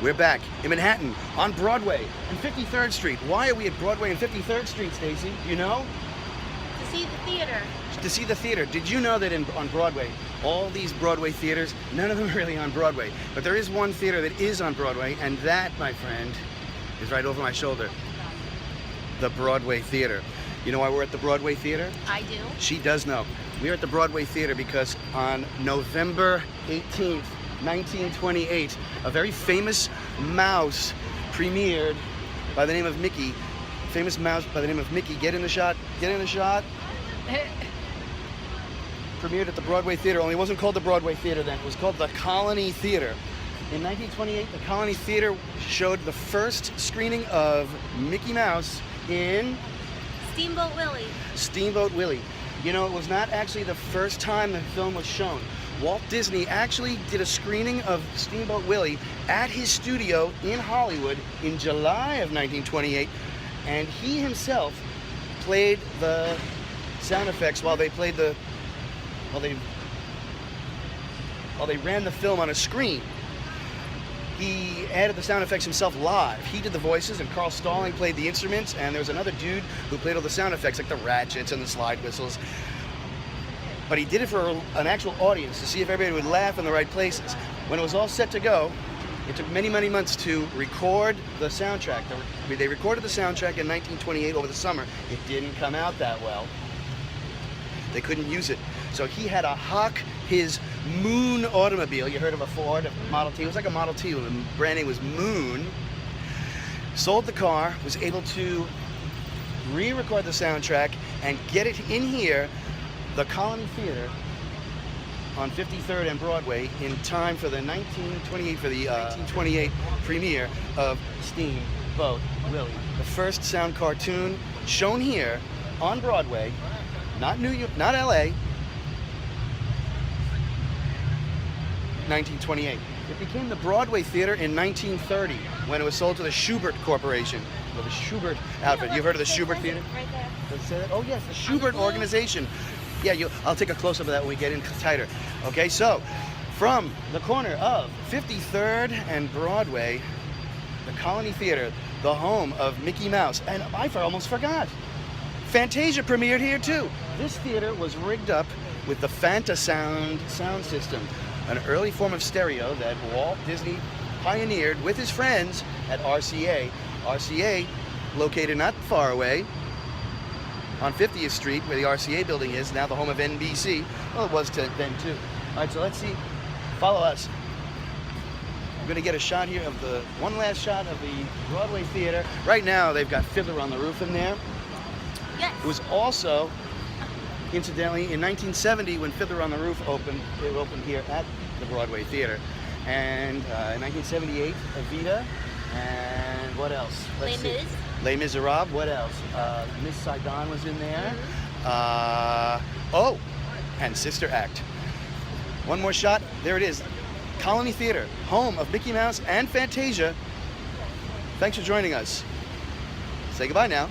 We're back in Manhattan on Broadway and 53rd Street. Why are we at Broadway and 53rd Street, Stacy? Do you know? To see the theater. To see the theater. Did you know that on Broadway, all these Broadway theaters, none of them are really on Broadway, but there is one theater that is on Broadway, and that, my friend, is right over my shoulder. The Broadway Theater. You know why we're at the Broadway Theater? I do. She does know. We're at the Broadway Theater because on November 18th, 1928, a very famous mouse premiered by the name of Mickey. Famous mouse by the name of Mickey. Get in the shot. Get in the shot. Premiered at the Broadway Theater. Only it wasn't called the Broadway Theater then. It was called the Colony Theater. In 1928, the Colony Theater showed the first screening of Mickey Mouse in Steamboat Willie. Steamboat Willie. You know, it was not actually the first time the film was shown. Walt Disney actually did a screening of Steamboat Willie at his studio in Hollywood in July of 1928, and he himself played the sound effects while they ran the film on a screen. He added the sound effects himself live. He did the voices, and Carl Stalling played the instruments, and there was another dude who played all the sound effects, like the ratchets and the slide whistles. But he did it for an actual audience to see if everybody would laugh in the right places. When it was all set to go, it took many, many months to record the soundtrack. They recorded the soundtrack in 1928 over the summer. It didn't come out that well. They couldn't use it. So he had to hawk his Moon automobile. You heard of a Ford, a Model T. It was like a Model T. The brand name was Moon. Sold the car, was able to re-record the soundtrack and get it in here, the Colony Theater on 53rd and Broadway, in time for the 1928 premiere of Steamboat Willie. The first sound cartoon shown here on Broadway, not New York, not LA, 1928. It became the Broadway Theater in 1930 when it was sold to the Schubert Corporation, or the Schubert outfit. You've heard of the Schubert Theater? Right there. Does it say that? Oh yes, the Schubert Organization. Yeah, I'll take a close-up of that when we get in tighter. Okay, so from the corner of 53rd and Broadway, the Colony Theater, the home of Mickey Mouse, and I almost forgot, Fantasia premiered here too. This theater was rigged up with the Fantasound sound system, an early form of stereo that Walt Disney pioneered with his friends at RCA. RCA, located not far away on 50th Street, where the RCA building is, now the home of NBC. Well, it was then too. All right, so let's see. Follow us. We're going to get a shot here of one last shot of the Broadway Theater. Right now, they've got Fiddler on the Roof in there. Yes. It was also, incidentally, in 1970 when Fiddler on the Roof opened. It opened here at the Broadway Theater. And in 1978, Evita, and what else? Les Mis. Les Miserables. What else? Miss Saigon was in there. And Sister Act. One more shot. There it is. Colony Theater, home of Mickey Mouse and Fantasia. Thanks for joining us. Say goodbye now.